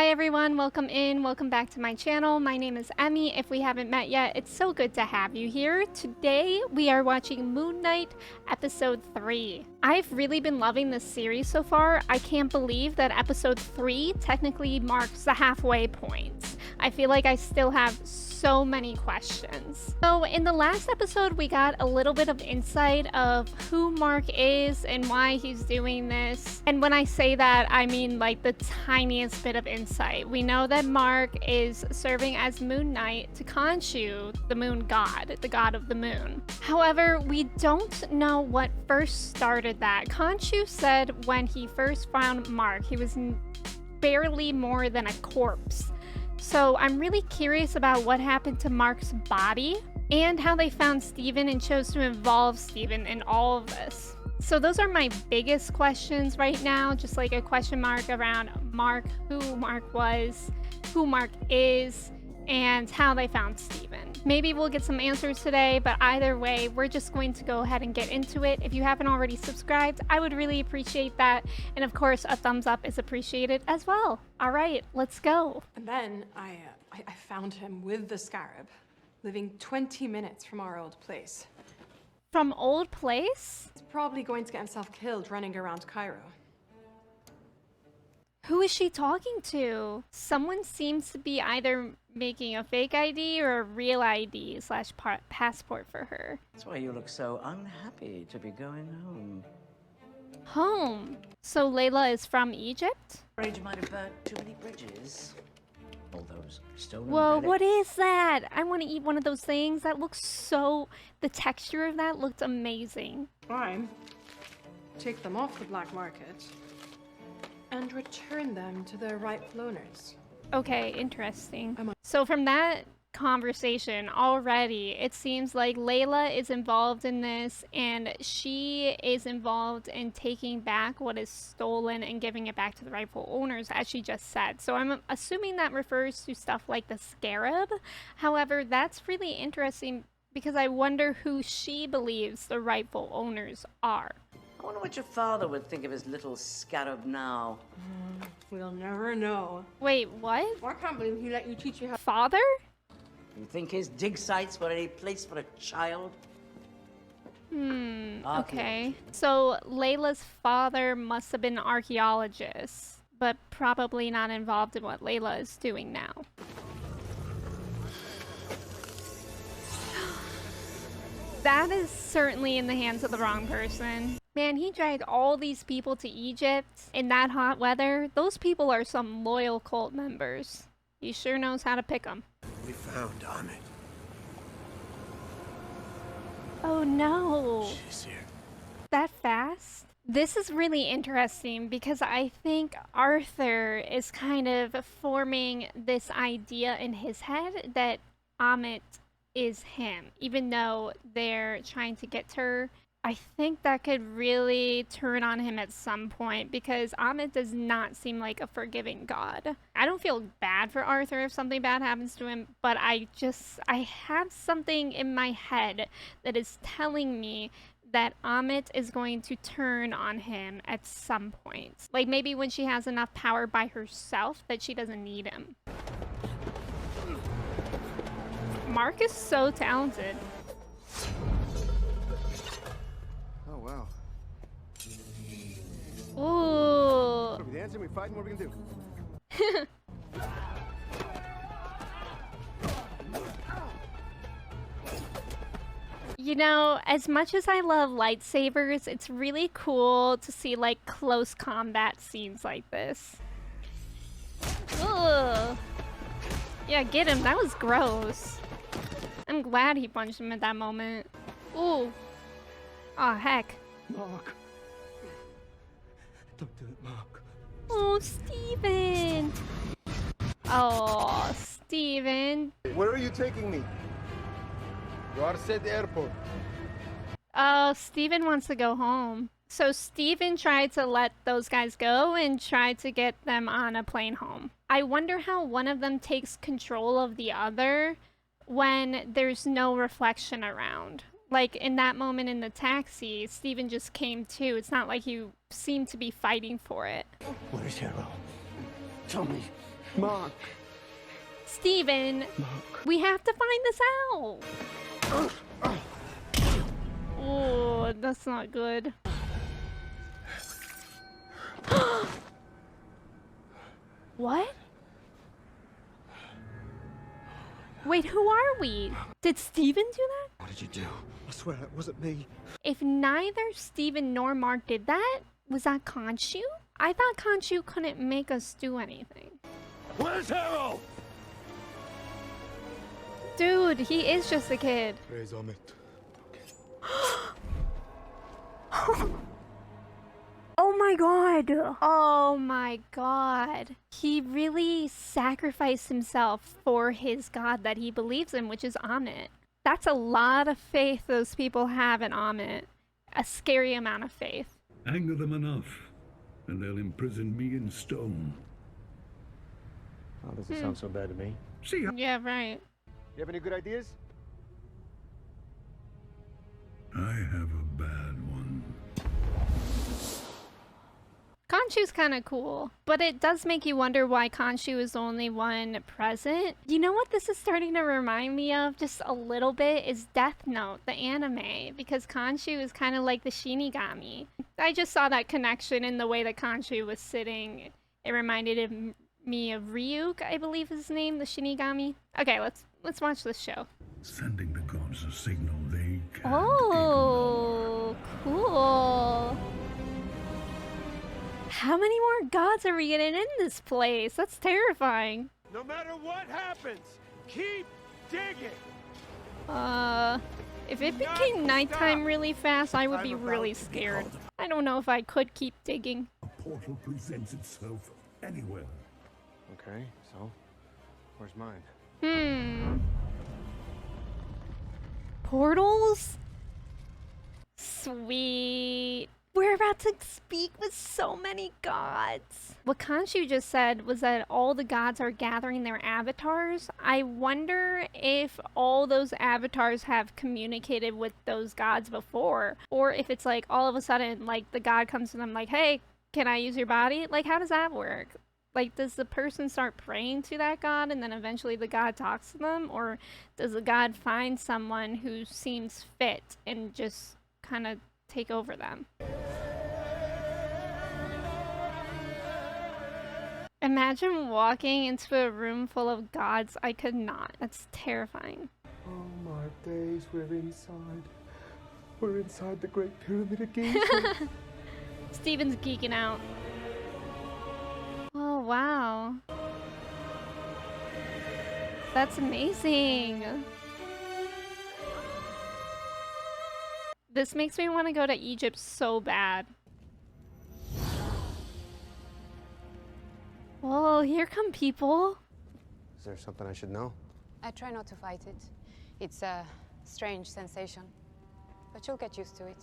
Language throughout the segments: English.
Hi everyone, welcome in, welcome back to my channel. My name is Emmy. If we haven't met yet, it's so good to have you here. Today we are watching Moon Knight episode 3. I've really been loving this series so far. I can't believe that episode 3 technically marks the halfway point. I feel like I still have so many questions. So in the last episode, we got a little bit of insight of who Mark is and why he's doing this. And when I say that, I mean like the tiniest bit of insight. We know that Mark is serving as Moon Knight to Khonshu, the moon god, the god of the moon. However, we don't know what first started that. Khonshu said when he first found Mark, he was barely more than a corpse. So I'm really curious about what happened to Mark's body and how they found Steven and chose to involve Steven in all of this. So those are my biggest questions right now, just like a question mark around Mark, who Mark was, who Mark is, and how they found Steven. Maybe we'll get some answers today, but either way, we're just going to go ahead and get into it. If you haven't already subscribed, I would really appreciate that. And of course, a thumbs up is appreciated as well. All right, let's go. And then I found him with the scarab, living 20 minutes from our old place. From old place? He's probably going to get himself killed running around Cairo. Who is she talking to? Someone seems to be either making a fake ID or a real ID slash passport for her. That's why you look so unhappy to be going home. Home? So Layla is from Egypt? Afraid you might have burnt too many bridges. All those stolen Whoa, relics. what is that? I want to eat one of those things. That looks so... The texture of that looked amazing. Fine. Take them off the black market and return them to their rightful owners. Okay, interesting. So from that conversation already, it seems like Layla is involved in this and she is involved in taking back what is stolen and giving it back to the rightful owners, as she just said. So I'm assuming that refers to stuff like the scarab. However, that's really interesting because I wonder who she believes the rightful owners are. I wonder what your father would think of his little scarab now. We'll never know. Wait, what? I can't believe he let you teach you how. Father? You think his dig sites were any place for a child? Okay. So Layla's father must have been an archaeologist, but probably not involved in what Layla is doing now. That is certainly in the hands of the wrong person. Man, he dragged all these people to Egypt in that hot weather. Those people are some loyal cult members. He sure knows how to pick them. We found Ammit. Oh no. She's here. That fast? This is really interesting because I think Arthur is kind of forming this idea in his head that Ammit is him, even though they're trying to get to her. I think that could really turn on him at some point because Ammit does not seem like a forgiving god. I don't feel bad for Arthur if something bad happens to him, but I have something in my head that is telling me that Ammit is going to turn on him at some point. Like maybe when she has enough power by herself that she doesn't need him. Mark is so talented. Oh, wow. Ooh. So we dancing, we fighting, what are we gonna do? You know, as much as I love lightsabers, it's really cool to see like close combat scenes like this. Ugh. Yeah, get him. That was gross. I'm glad he punched him at that moment. Ooh. Oh, heck. Mark. Don't do it, Mark. Oh, Steven. Oh, Steven. Where are you taking me? You are at the airport. Oh, Steven wants to go home. So Steven tried to let those guys go and tried to get them on a plane home. I wonder how one of them takes control of the other when there's no reflection around. Like in that moment in the taxi, Steven just came to. It's not like you seem to be fighting for it. Where's Harrow? Tell me. Mark. Steven, Mark. we have to find this out. Oh, that's not good. What? Wait, who are we? Did Steven do that? What did you do? I swear it wasn't me. If neither Steven nor Mark did that, was that Khonshu? I thought Khonshu couldn't make us do anything. Where's Harrow? Dude, he is just a kid. Where's Ammit? Oh my god. Oh my god. He really sacrificed himself for his god that he believes in, which is Ammit. That's a lot of faith those people have in Ammit. A scary amount of faith. Anger them enough, and they'll imprison me in stone. Oh, doesn't sound so bad to me. See how Yeah, right. You have any good ideas? I have a bad one. Khonshu's kind of cool, but it does make you wonder why Khonshu is the only one present. You know what this is starting to remind me of just a little bit is Death Note, the anime, because Khonshu is kind of like the Shinigami. I just saw that connection in the way that Khonshu was sitting. It reminded me of Ryuk, I believe is his name, the Shinigami. Okay, let's watch this show. Sending the gods a signal they can't Oh, cool. How many more gods are we getting in this place? That's terrifying. No matter what happens, keep digging. If it became nighttime really fast, I would be really scared. I don't know if I could keep digging. A portal presents itself anywhere. Okay, so where's mine? Portals? Sweet. We're about to speak with so many gods. What Khonshu just said was that all the gods are gathering their avatars. I wonder if all those avatars have communicated with those gods before, or if it's like all of a sudden, like the god comes to them like, hey, can I use your body? Like, how does that work? Like, does the person start praying to that god and then eventually the god talks to them? Or does the god find someone who seems fit and just kind of take over them? Imagine walking into a room full of gods. I could not. That's terrifying. Oh my days, we're inside. We're inside the Great Pyramid of Giza. Steven's geeking out. Oh, wow. That's amazing. This makes me want to go to Egypt so bad. Oh, here come people. Is there something I should know? I try not to fight it. It's a strange sensation, but you'll get used to it.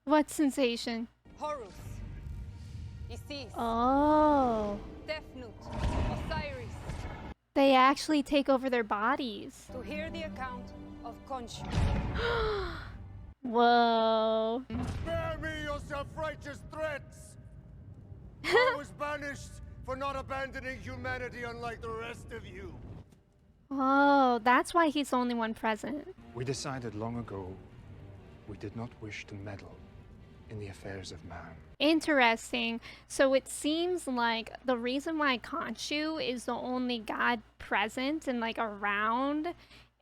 What sensation? Horus, Isis, Oh. Tefnut, Osiris, They actually take over their bodies. to hear the account of Khonshu. Whoa. Spare me your self-righteous threats! I was banished for not abandoning humanity unlike the rest of you. Oh, that's why he's the only one present. We decided long ago we did not wish to meddle in the affairs of man. Interesting. So it seems like the reason why Khonshu is the only god present and like around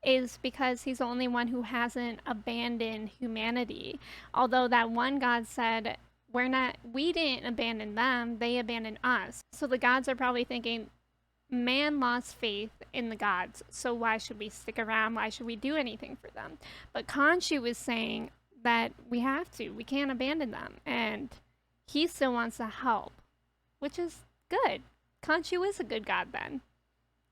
is because he's the only one who hasn't abandoned humanity. Although that one god said, we didn't abandon them, they abandoned us. So the gods are probably thinking, man lost faith in the gods, so why should we stick around? Why should we do anything for them? But Khonshu is saying that we have to, we can't abandon them, and he still wants to help, which is good. Khonshu is a good god then.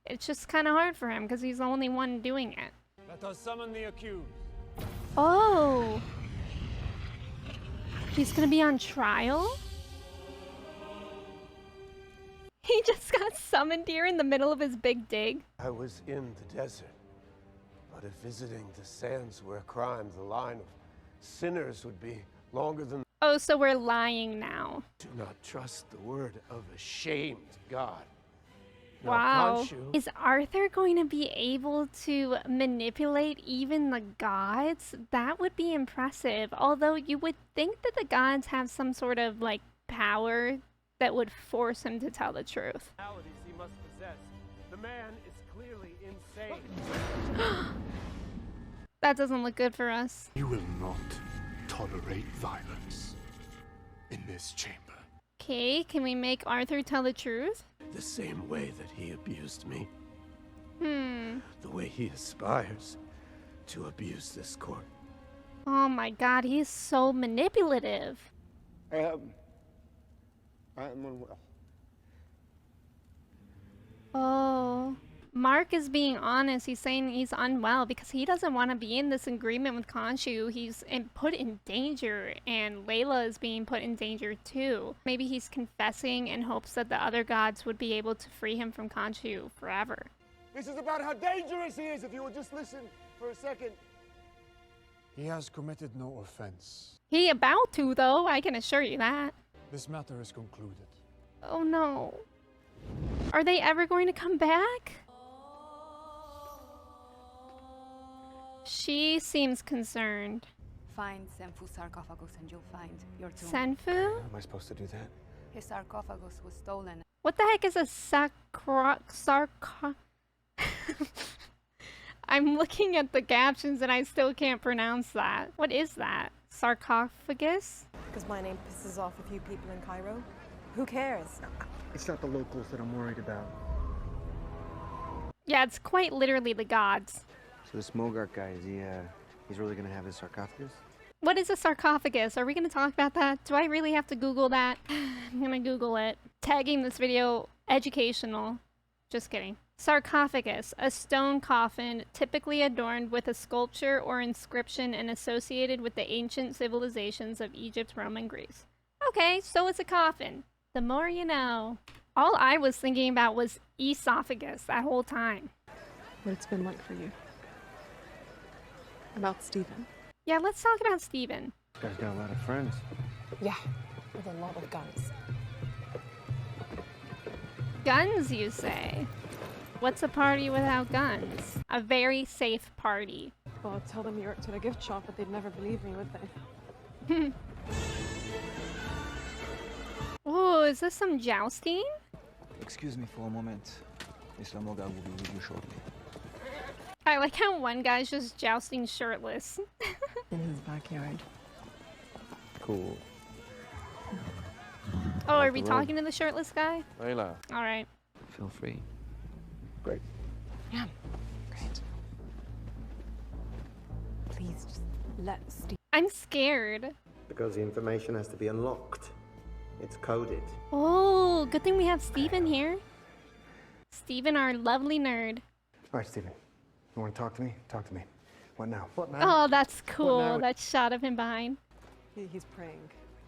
It's just kind of hard for him because he's the only one doing it. Let us summon the accused. Oh! He's gonna be on trial? He just got summoned here in the middle of his big dig. I was in the desert, but if visiting the sands were a crime, the line of sinners would be longer than... Oh, so we're lying now. Do not trust the word of a shamed God. Now, Wow. Khonshu- Is Arthur going to be able to manipulate even the gods? That would be impressive. Although you would think that the gods have some sort of like power that would force him to tell the truth. Qualities he must possess. The man is clearly insane. That doesn't look good for us. You will not tolerate violence in this chamber. Okay, can we make Arthur tell the truth? The same way that he abused me. The way he aspires to abuse this court. Oh my god, he's so manipulative. I am unwell. Oh. Mark is being honest. He's saying he's unwell because he doesn't want to be in this agreement with Khonshu. He's put in danger, and Layla is being put in danger too. Maybe he's confessing in hopes that the other gods would be able to free him from Khonshu forever. This is about how dangerous he is, if you will just listen for a second. He has committed no offense. He about to, though, I can assure you that. This matter is concluded. Oh no. Are they ever going to come back? She seems concerned. Find Senfu's sarcophagus and you'll find your tomb. Senfu? How am I supposed to do that? His sarcophagus was stolen. What the heck is a I'm looking at the captions and I still can't pronounce that. What is that? Sarcophagus? Because my name pisses off a few people in Cairo. Who cares? It's not the locals that I'm worried about. Yeah, it's quite literally the gods. So this Mogart guy, he's really gonna have his sarcophagus? What is a sarcophagus? Are we going to talk about that? Do I really have to Google that? I'm going to Google it. Tagging this video educational. Just kidding. Sarcophagus, a stone coffin typically adorned with a sculpture or inscription and associated with the ancient civilizations of Egypt, Rome, and Greece. Okay, so it's a coffin. The more you know. All I was thinking about was esophagus that whole time. What it's been like for you. About Stephen. Yeah, let's talk about Stephen. This guy's got a lot of friends. Yeah, with a lot of guns. Guns, you say? What's a party without guns? A very safe party. Well, I'd tell them you worked at a gift shop, but they'd never believe me, would they? Oh, is this some jousting? Excuse me for a moment. Mr. Moga will be with you shortly. I like how one guy's just jousting shirtless. In his backyard. Cool. Oh, are we talking to the shirtless guy? Layla. Alright. Feel free. Great. Yeah, great. Please just let Steve. I'm scared. Because the information has to be unlocked. It's coded. Oh, good thing we have Steven here. Steven, our lovely nerd. All right, Stephen. You want to talk to me? Talk to me. What now? What now? Oh, that's cool. now? That shot of him behind. He's praying.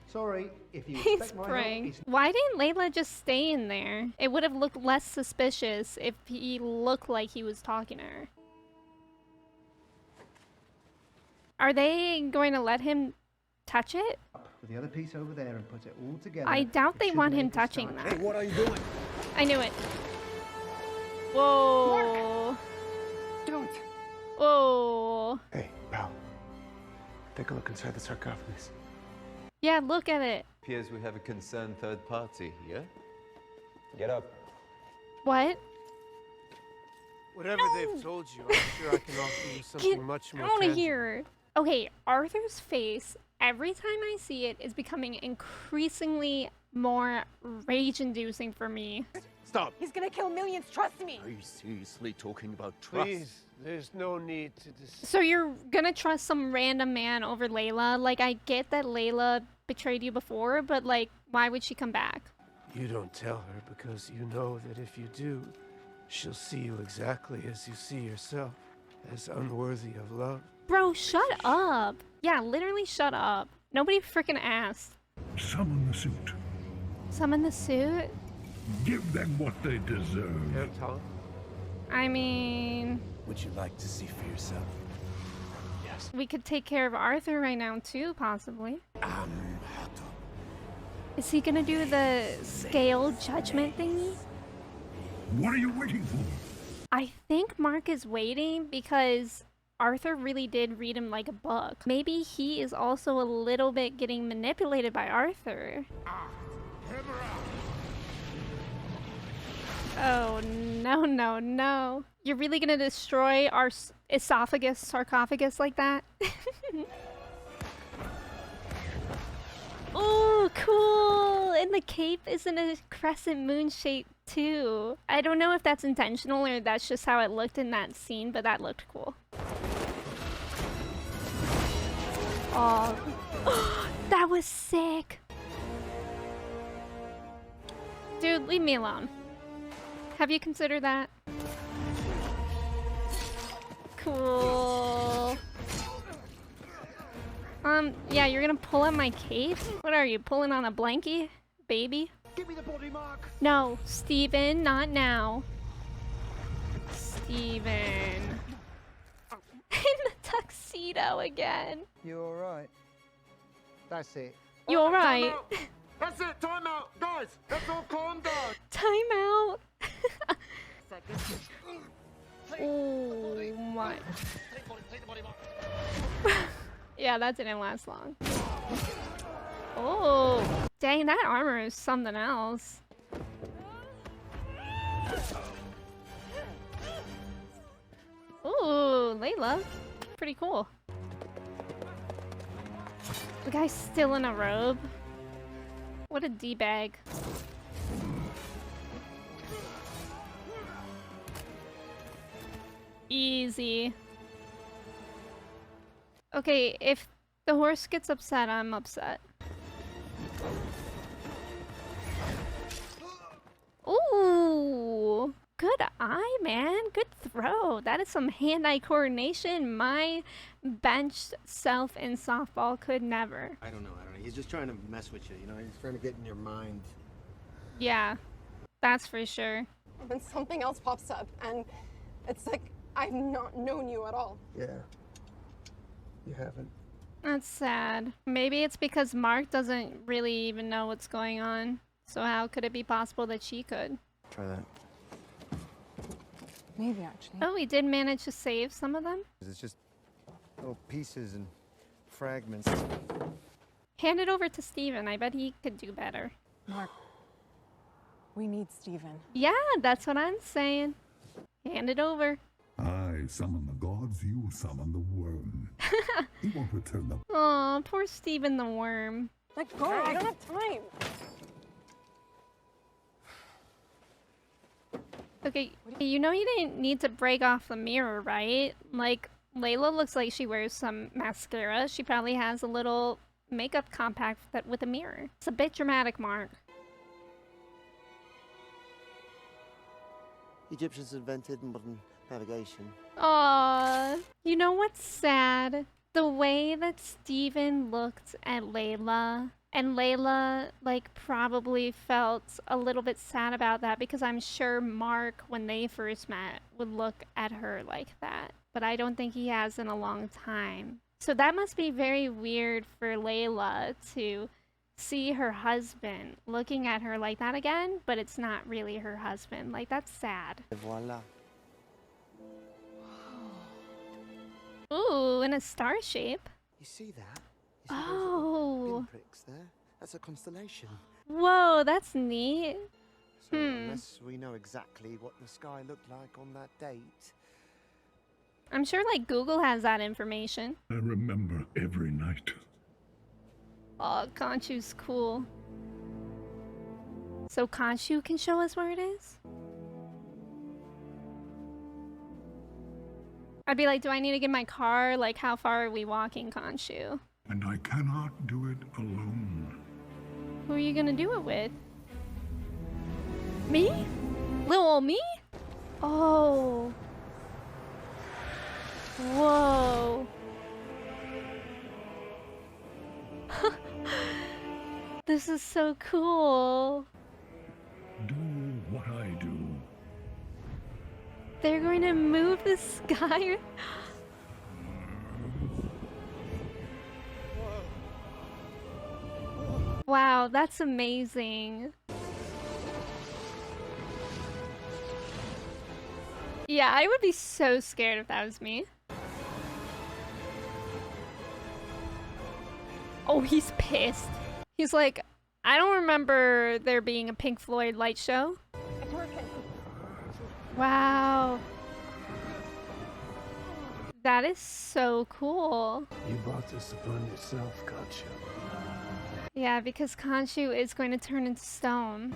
Sorry, if you He's expect my help, praying. it's Why didn't Layla just stay in there? It would have looked less suspicious if he looked like he was talking to her. Are they going to let him touch it? Put the other piece over there and put it all together. I doubt It they should want be him able to touching start. that. Hey, what are you doing? I knew it. Whoa. Don't. Whoa. Hey, pal. Take a look inside the sarcophagus. Yeah, look at it. Appears we have a concerned third party here. Get up. What? Whatever they've told you, I'm sure I can offer you something much I more want to tangible. hear. Okay, Arthur's face, every time I see it, is becoming increasingly more rage-inducing for me. Stop! He's gonna kill millions, trust me! Are you seriously talking about trust? Please, there's no need to So you're gonna trust some random man over Layla? Like, I get that Layla betrayed you before, but like, why would she come back? You don't tell her because you know that if you do, she'll see you exactly as you see yourself, as unworthy of love. Bro, shut up. Yeah, literally shut up. Nobody freaking asked. Summon the suit. Summon the suit? Give them what they deserve. Anton? I mean, Would you like to see for yourself? Yes. we could take care of Arthur right now too, possibly. Is he gonna do the scale judgment thingy? What are you waiting for? I think Mark is waiting because Arthur really did read him like a book. Maybe he is also a little bit getting manipulated by Arthur. Oh, no, no, no. You're really gonna destroy our esophagus, sarcophagus like that? Oh, cool! And the cape is in a crescent moon shape too. I don't know if that's intentional or that's just how it looked in that scene, but that looked cool. Oh, that was sick! Dude, leave me alone. Have you considered that? Cool. Yeah, you're gonna pull on my cape? What are you, pulling on a blankie? Baby? Give me the body, Mark. No, Steven, not now. Steven. In the tuxedo again. You alright? That's it. You alright? That's it, time out! Guys, let's all calm down! Time out! Oh my. Yeah, that didn't last long. Oh, dang, that armor is something else. Ooh, Layla. Pretty cool. The guy's still in a robe. What a D-bag. Easy. Okay, if the horse gets upset, I'm upset. Ooh, good eye, man. Good throw. That is some hand-eye coordination my bench self in softball could never. I don't know. He's just trying to mess with you, you know? He's trying to get in your mind. Yeah, that's for sure. And then something else pops up, and it's like I've not known you at all. Yeah. You haven't. That's sad. Maybe it's because Mark doesn't really even know what's going on. So how could it be possible that she could? Try that. Maybe, actually. Oh, we did manage to save some of them? It's just little pieces and fragments. Hand it over to Steven. I bet he could do better. Mark, we need Steven. Yeah, that's what I'm saying. Hand it over. I summon the gods, you summon the worm. He won't return the... Aw, poor Steven the worm. Let go, I don't have time. Okay, you know you didn't need to break off the mirror, right? Like, Layla looks like she wears some mascara. She probably has a little makeup compact with a mirror. It's a bit dramatic, Mark. Egyptians invented modern navigation. Aww. You know what's sad? The way that Steven looked at Layla, and Layla, like, probably felt a little bit sad about that because I'm sure Mark, when they first met, would look at her like that. But I don't think he has in a long time. So that must be very weird for Layla to see her husband looking at her like that again, but it's not really her husband. Like, that's sad. Voila. Ooh, in a star shape. You see that? Oh. Pinpricks there? That's a constellation. Whoa, that's neat. So unless we know exactly what the sky looked like on that date. I'm sure, like, Google has that information. I remember every night. Oh, Khonshu's cool. So Khonshu can show us where it is? I'd be like, do I need to get my car? Like, how far are we walking, Khonshu? And I cannot do it alone. Who are you gonna do it with? Me? Little old me? Oh. Whoa. This is so cool. Do what I do. They're going to move the sky. Wow, that's amazing. Yeah, I would be so scared if that was me. Oh, he's pissed. He's like, I don't remember there being a Pink Floyd light show. It's working. Wow. That is so cool. You brought this upon yourself, Khonshu. Yeah, because Khonshu is going to turn into stone.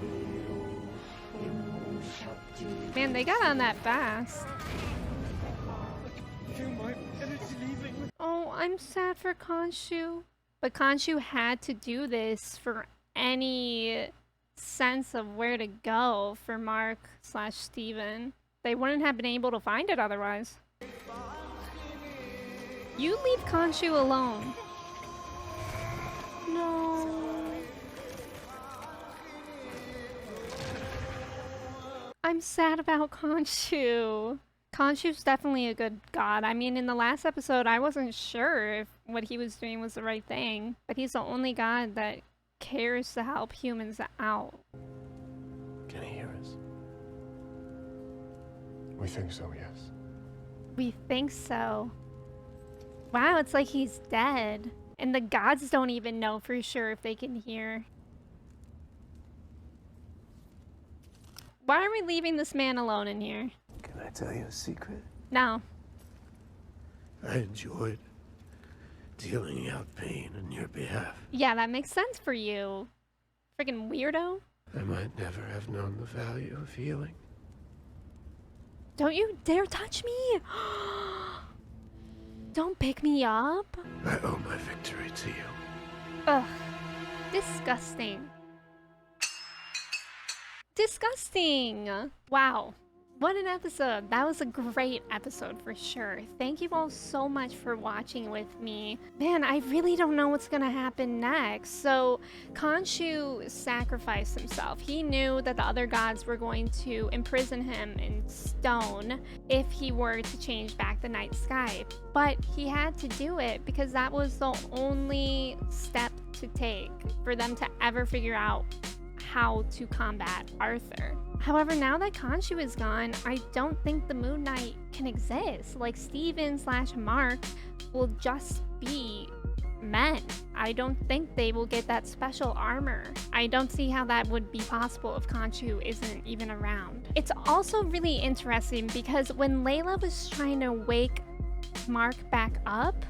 Man, they got on that fast. Oh, I'm sad for Khonshu. But Khonshu had to do this for any sense of where to go for Mark/Steven. They wouldn't have been able to find it otherwise. You leave Khonshu alone. No. I'm sad about Khonshu. Khonshu's definitely a good god. I mean, in the last episode, I wasn't sure if what he was doing was the right thing, but he's the only god that cares to help humans out. Can he hear us? We think so, yes. We think so. Wow, it's like he's dead. And the gods don't even know for sure if they can hear. Why are we leaving this man alone in here? Can I tell you a secret? No. I enjoyed dealing out pain on your behalf. Yeah, that makes sense for you. Freaking weirdo. I might never have known the value of healing. Don't you dare touch me! Don't pick me up. I owe my victory to you. Ugh. Disgusting. Disgusting! Wow. What an episode. That was a great episode for sure. Thank you all so much for watching with me. Man, I really don't know what's gonna happen next. So, Khonshu sacrificed himself. He knew that the other gods were going to imprison him in stone if he were to change back the night sky. But he had to do it because that was the only step to take for them to ever figure out how to combat Arthur. However, now that Khonshu is gone, I don't think the Moon Knight can exist. Like, Steven/Mark will just be men. I don't think they will get that special armor. I don't see how that would be possible if Khonshu isn't even around. It's also really interesting because when Layla was trying to wake Mark back up,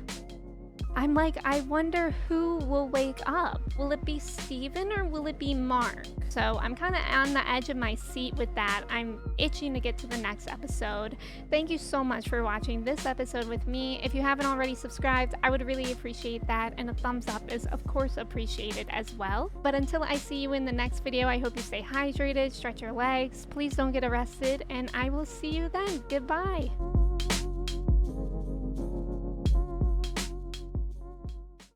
I'm like, I wonder who will wake up. Will it be Steven or will it be Mark? So I'm kind of on the edge of my seat with that. I'm itching to get to the next episode. Thank you so much for watching this episode with me. If you haven't already subscribed, I would really appreciate that. And a thumbs up is of course appreciated as well. But until I see you in the next video, I hope you stay hydrated, stretch your legs, please don't get arrested, and I will see you then. Goodbye.